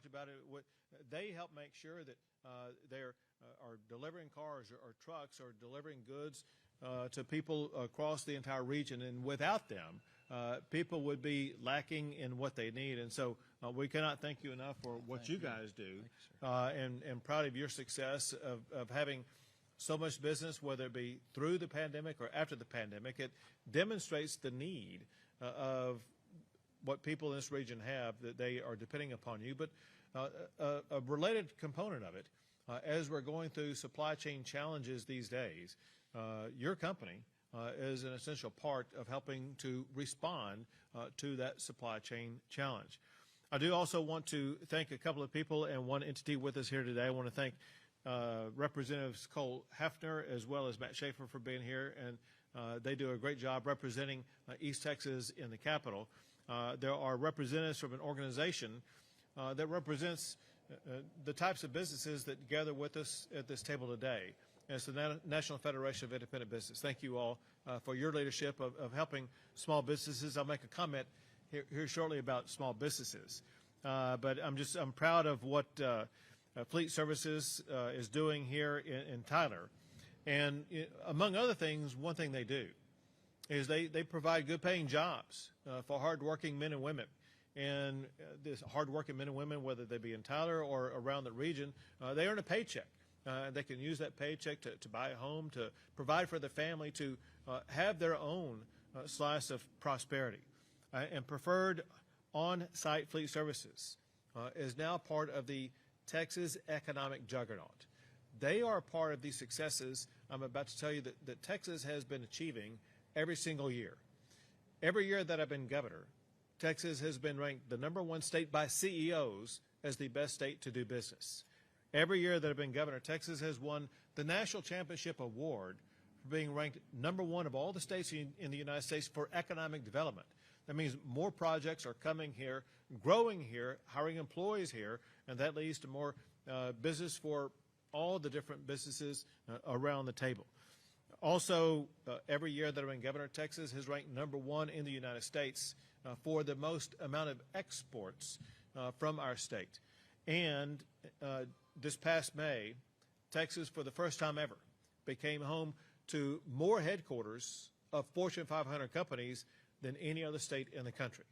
talked about it. They help make sure that they're are delivering cars or trucks or delivering goods to people across the entire region. And without them, people would be lacking in what they need. And so we cannot thank you enough for what you guys do, and proud of your success of having so much business, whether it be through the pandemic or after the pandemic. It demonstrates the need of what people in this region have, that they are depending upon you. But a related component of it, as we're going through supply chain challenges these days, your company is an essential part of helping to respond to that supply chain challenge. I do also want to thank a couple of people and one entity with us here today. I want to thank Representatives Cole Hefner as well as Matt Schaefer for being here, and they do a great job representing East Texas in the Capitol. There are representatives from an organization that represents the types of businesses that gather with us at this table today. And it's the National Federation of Independent Business. Thank you all for your leadership of helping small businesses. I'll make a comment here shortly about small businesses. But I'm proud of what Fleet Services is doing here in Tyler. And among other things, one thing they do is they provide good paying jobs for hardworking men and women. And this hardworking men and women, whether they be in Tyler or around the region, they earn a paycheck. They can use that paycheck to buy a home, to provide for the family, to have their own slice of prosperity. And Preferred On-Site Fleet Services is now part of the Texas economic juggernaut. They are part of the successes I'm about to tell you that Texas has been achieving every single year. Every year that I've been governor, Texas has been ranked the #1 state by CEOs as the best state to do business. Every year that I've been governor, Texas has won the National Championship Award for being ranked #1 of all the states in the United States for economic development. That means more projects are coming here, growing here, hiring employees here, and that leads to more business for all the different businesses around the table. Also, every year that I've been governor, Texas has ranked #1 in the United States for the most amount of exports from our state. And this past May, Texas, for the first time ever, became home to more headquarters of Fortune 500 companies than any other state in the country.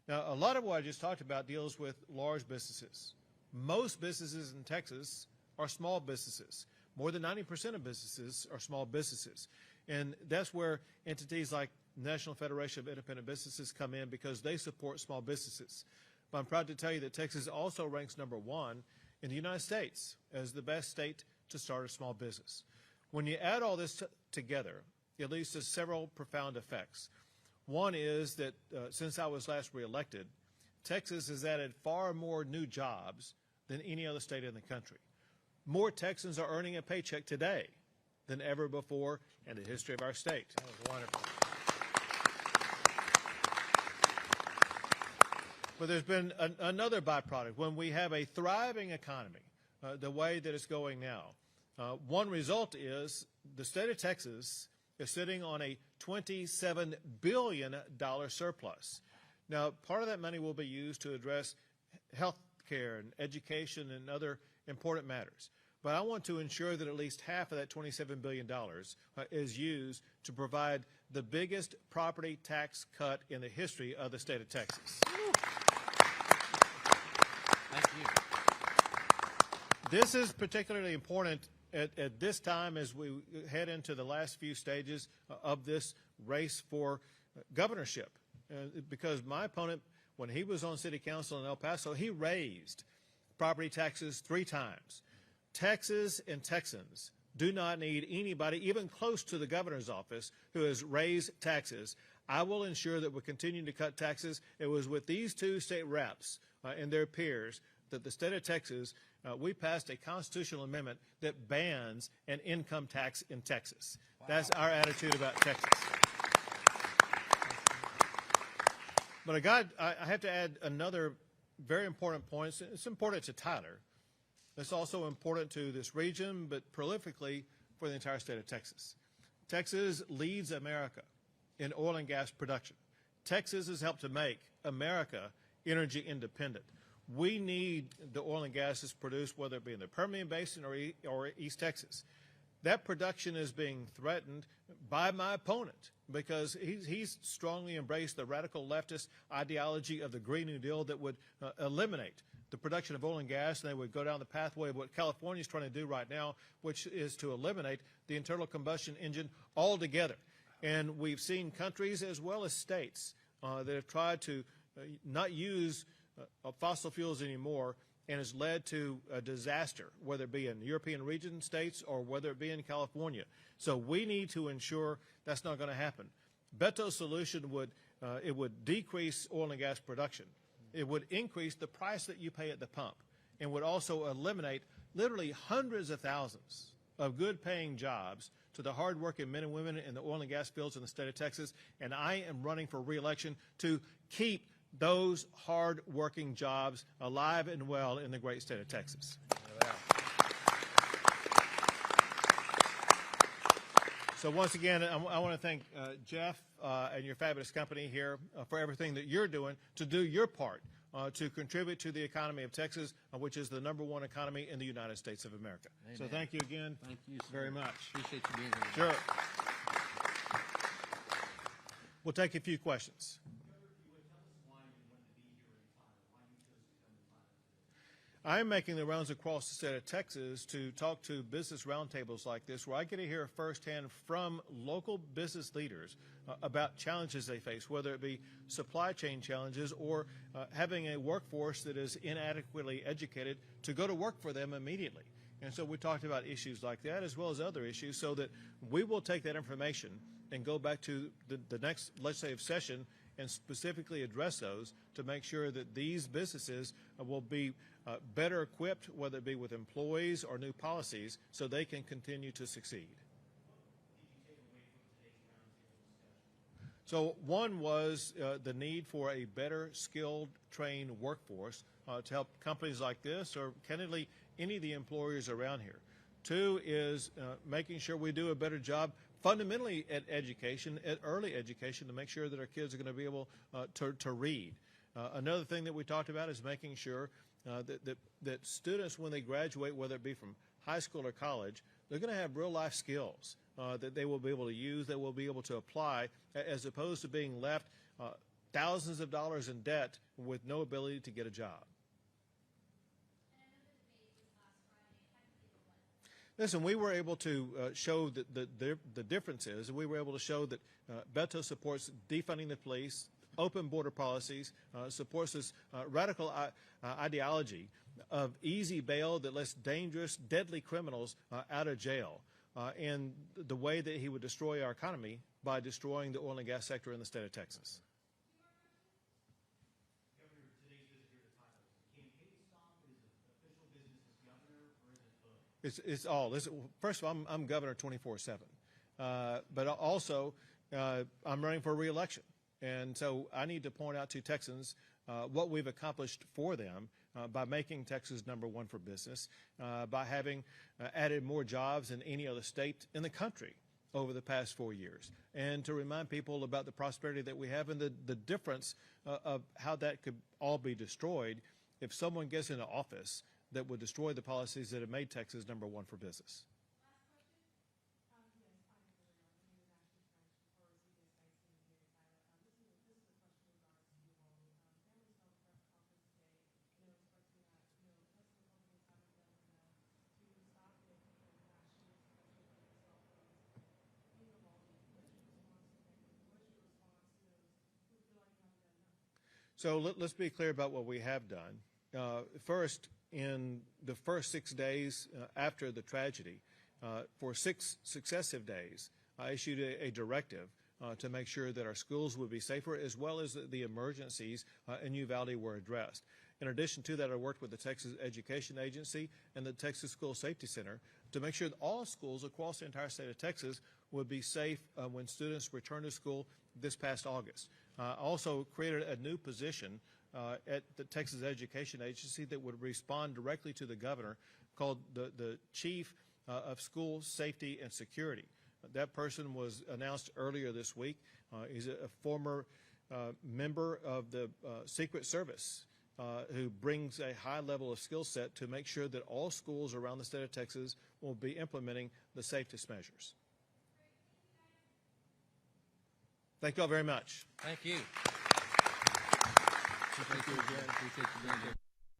Now, a lot of what I just talked about deals with large businesses. Most businesses in Texas are small businesses. More than 90% of businesses are small businesses. And that's where entities like National Federation of Independent Businesses come in, because they support small businesses. But I'm proud to tell you that Texas also ranks #1 in the United States as the best state to start a small business. When you add all this together, it leads to several profound effects. One is that since I was last reelected, Texas has added far more new jobs than any other state in the country. More Texans are earning a paycheck today than ever before in the history of our state. That was wonderful. But there's been another byproduct. When we have a thriving economy, the way that it's going now, one result is the state of Texas is sitting on a $27 billion surplus. Now, part of that money will be used to address health care and education and other important matters. But I want to ensure that at least half of that $27 billion is used to provide the biggest property tax cut in the history of the state of Texas. Thank you. This is particularly important at this time as we head into the last few stages of this race for governorship. Because my opponent, when he was on city council in El Paso, he raised property taxes 3 times. Texas and Texans do not need anybody even close to the governor's office who has raised taxes. I will ensure that we continue to cut taxes. It was with these 2 state reps and their peers that the state of Texas, we passed a constitutional amendment that bans an income tax in Texas. Wow. That's our attitude about Texas. But I have to add another very important point. It's important to Tyler. It's also important to this region, but prolifically for the entire state of Texas. Texas leads America in oil and gas production. Texas has helped to make America energy independent. We need the oil and gas that's produced, whether it be in the Permian Basin or East Texas. That production is being threatened by my opponent because he's strongly embraced the radical leftist ideology of the Green New Deal that would eliminate the production of oil and gas, and they would go down the pathway of what California is trying to do right now, which is to eliminate the internal combustion engine altogether. And we've seen countries as well as states that have tried to not use fossil fuels anymore, and has led to a disaster, whether it be in European region states or whether it be in California. So we need to ensure that's not going to happen. Beto's solution would decrease oil and gas production. It would increase the price that you pay at the pump, and would also eliminate literally hundreds of thousands of good-paying jobs to the hard-working men and women in the oil and gas fields in the state of Texas. And I am running for re-election to keep those hard-working jobs alive and well in the great state of Texas. So once again, I want to thank Jeff and your fabulous company here for everything that you're doing to do your part to contribute to the economy of Texas, which is the #1 economy in the United States of America. Amen. So thank you again. Thank you very much. Appreciate you being here. Sure. We'll take a few questions. I'm making the rounds across the state of Texas to talk to business roundtables like this, where I get to hear firsthand from local business leaders about challenges they face, whether it be supply chain challenges or having a workforce that is inadequately educated to go to work for them immediately. And so we talked about issues like that as well as other issues, so that we will take that information and go back to the next legislative session and specifically address those to make sure that these businesses will be better equipped, whether it be with employees or new policies, so they can continue to succeed. So one was the need for a better skilled, trained workforce to help companies like this, or candidly, any of the employers around here. Two is making sure we do a better job fundamentally at education, at early education, to make sure that our kids are going to be able to read. Another thing that we talked about is making sure that students, when they graduate, whether it be from high school or college, they're going to have real-life skills that they will be able to use, that will be able to apply, as opposed to being left thousands of dollars in debt with no ability to get a job. Listen, we were able to show the differences, and we were able to show that Beto supports defunding the police, open border policies, supports this radical ideology of easy bail that lets dangerous, deadly criminals out of jail, and the way that he would destroy our economy by destroying the oil and gas sector in the state of Texas. It's all. First of all, I'm governor 24/7, but also I'm running for re-election, and so I need to point out to Texans what we've accomplished for them by making Texas #1 for business, by having added more jobs than any other state in the country over the past 4 years, and to remind people about the prosperity that we have and the difference of how that could all be destroyed if someone gets into office that would destroy the policies that have made Texas #1 for business. So let's be clear about what we have done. First, in the first 6 days after the tragedy, for 6 successive days, I issued a directive to make sure that our schools would be safer, as well as the emergencies in Uvalde were addressed. In addition to that, I worked with the Texas Education Agency and the Texas School Safety Center to make sure that all schools across the entire state of Texas would be safe when students return to school this past August. I also created a new position at the Texas Education Agency that would respond directly to the governor, called the Chief of School Safety and Security. That person was announced earlier this week. He's a former member of the Secret Service, who brings a high level of skill set to make sure that all schools around the state of Texas will be implementing the safest measures. Thank you all very much. Thank you. Thank you again. Appreciate you being here.